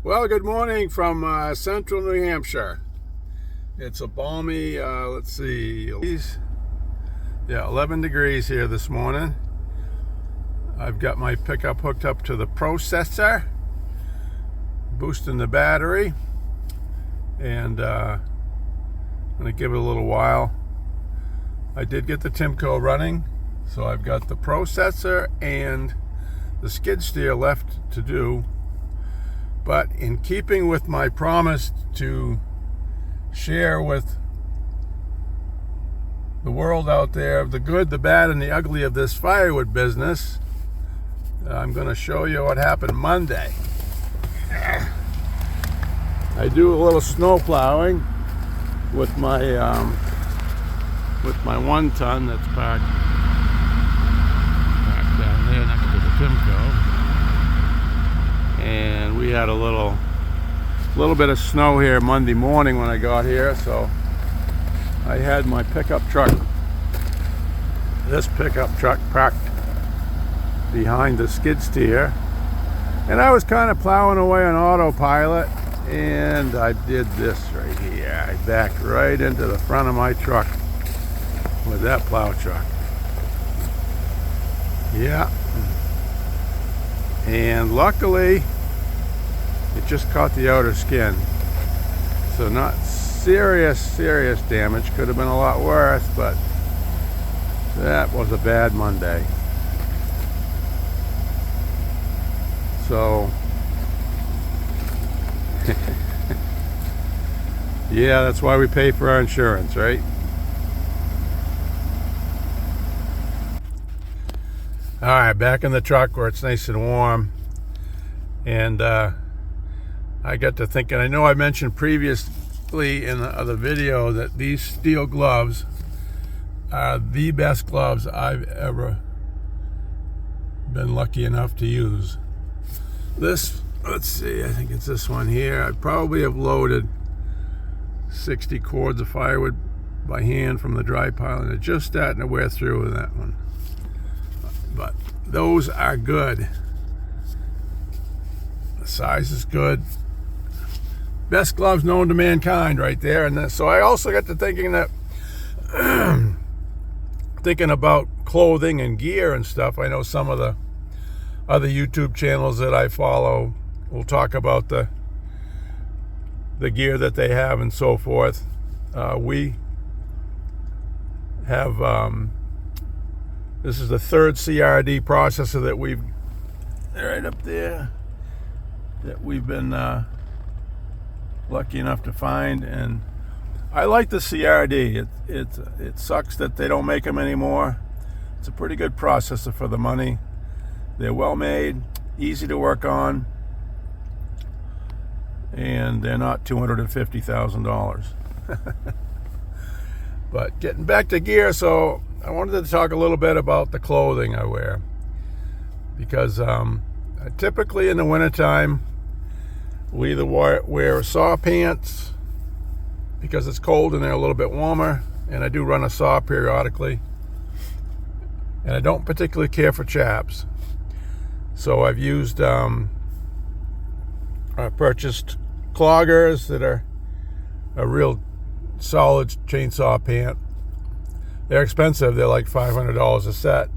Well, good morning from central New Hampshire. It's a balmy, let's see, 11 degrees here this morning. I've got my pickup hooked up to the processor, boosting the battery, and I'm going to give it a little while. I did get the Timco running, so I've got the processor and the skid steer left to do. But in keeping with my promise to share with the world out there the good, the bad, and the ugly of this firewood business, I'm going to show you what happened Monday. I do a little snow plowing with my 1 ton that's parked down there next to the Timco. And we had a little bit of snow here Monday morning when I got here, so I had my this pickup truck parked behind the skid steer, and I was kind of plowing away on autopilot, and I did this right here. I backed right into the front of my truck with that plow truck. Yeah. And luckily it just caught the outer skin, so not serious damage. Could have been a lot worse, but that was a bad Monday. So yeah, that's why we pay for our insurance, right? All right, back in the truck where it's nice and warm, and I got to thinking, I know I mentioned previously in the other video that these steel gloves are the best gloves I've ever been lucky enough to use. This, let's see, I think it's this one here. I probably have loaded 60 cords of firewood by hand from the dry pile, and it's just starting to wear through with that one. But those are good. The size is good. Best gloves known to mankind right there. And so I also got to thinking that thinking about clothing and gear and stuff. I know some of the other YouTube channels that I follow will talk about the gear that they have and so forth. We have this is the third CRD processor that we've right up there that we've been lucky enough to find, and I like the CRD. It sucks that they don't make them anymore. It's a pretty good processor for the money. They're well made, easy to work on, and they're not $250,000. But getting back to gear, so I wanted to talk a little bit about the clothing I wear, because typically in the wintertime we either wear saw pants because it's cold and they're a little bit warmer, and I do run a saw periodically, and I don't particularly care for chaps, so I've used I purchased cloggers that are a real solid chainsaw pant. They're expensive. They're like $500 a set,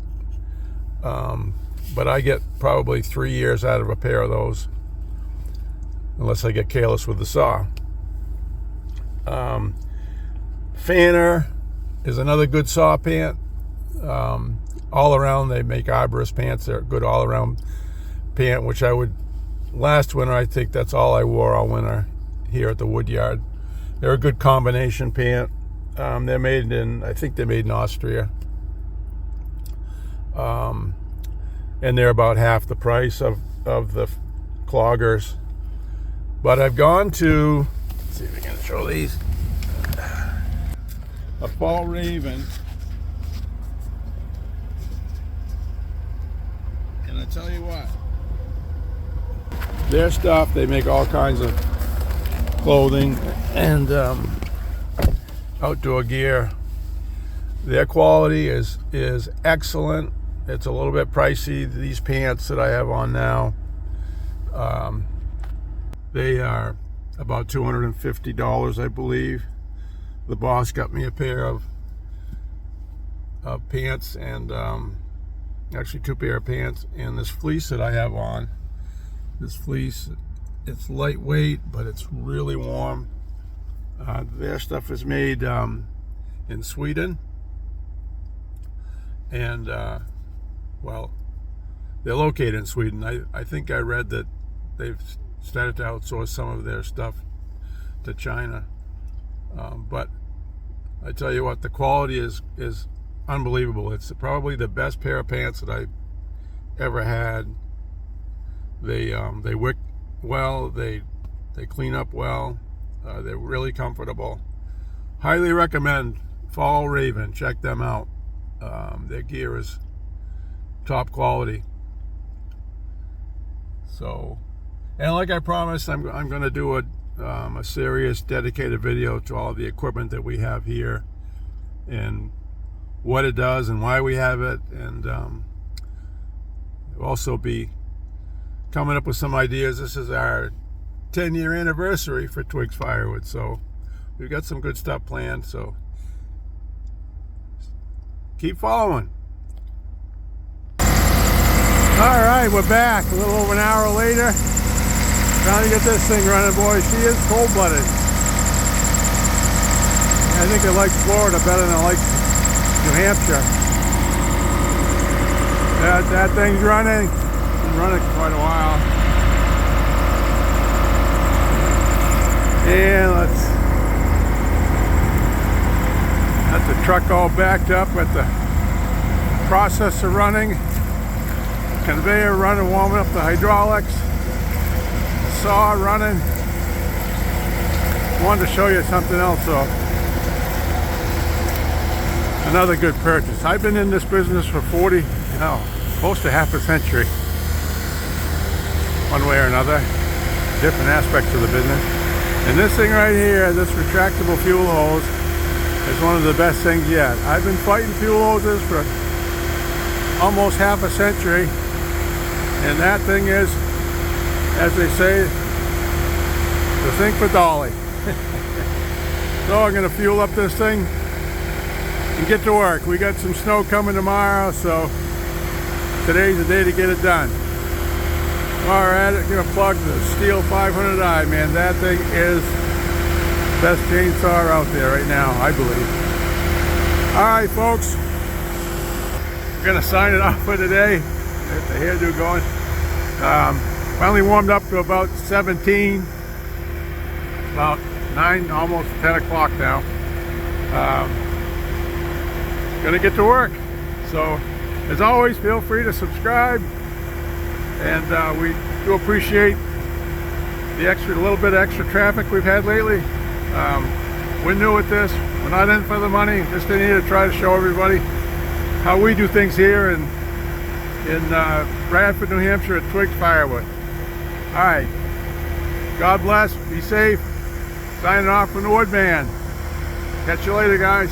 but I get probably 3 years out of a pair of those, unless I get careless with the saw. Fanner is another good saw pant. All around, they make arborist pants. They're a good all around pant, which I would, last winter, I think that's all I wore all winter here at the wood yard. They're a good combination pant. They're made in, I think they're made in Austria. And they're about half the price of the cloggers. But I've gone to, let's see if I can show these, a Fall Raven. And I tell you what, their stuff, they make all kinds of clothing and outdoor gear. Their quality is excellent. It's a little bit pricey. These pants that I have on now, They are about $250, I believe. The boss got me a pair of pants and actually 2 pair of pants, and this fleece that I have on. This fleece, it's lightweight, but it's really warm. Their stuff is made in Sweden, and well, they're located in Sweden. I think I read that they've started to outsource some of their stuff to China, but I tell you what, the quality is unbelievable. It's probably the best pair of pants that I've ever had. They wick well, they clean up well, they're really comfortable. Highly recommend Fall Raven. Check them out. Their gear is top quality. So, and like I promised, I'm going to do a serious dedicated video to all the equipment that we have here and what it does and why we have it, and also be coming up with some ideas. This is our 10-year anniversary for Twigs Firewood, so we've got some good stuff planned, so keep following. Alright, we're back a little over an hour later, trying to get this thing running. Boy, she is cold-blooded. I think I like Florida better than I like New Hampshire. That thing's running. Been running for quite a while. And got the truck all backed up with the processor running, conveyor running, warming up the hydraulics, saw running. Wanted to show you something else though. Another good purchase. I've been in this business for close to half a century, one way or another, different aspects of the business. And this thing right here, this retractable fuel hose, is one of the best things yet. I've been fighting fuel hoses for almost half a century, and that thing is, as they say, the thing for Dolly. So I'm going to fuel up this thing and get to work. We got some snow coming tomorrow, so today's the day to get it done. Alright, I'm going to plug the Steel 500i, man. That thing is the best chainsaw out there right now, I believe. Alright, folks. We're going to sign it off for today. Get the hairdo going. Finally warmed up to about 17. About 9, almost 10 o'clock now. Gonna get to work. So, as always, feel free to subscribe, and we do appreciate the little bit of extra traffic we've had lately. We're new at this. We're not in for the money. Just in here to try to show everybody how we do things here in Bradford, New Hampshire at Twigs Firewood. All right. God bless. Be safe. Signing off from the Woodman. Catch you later, guys.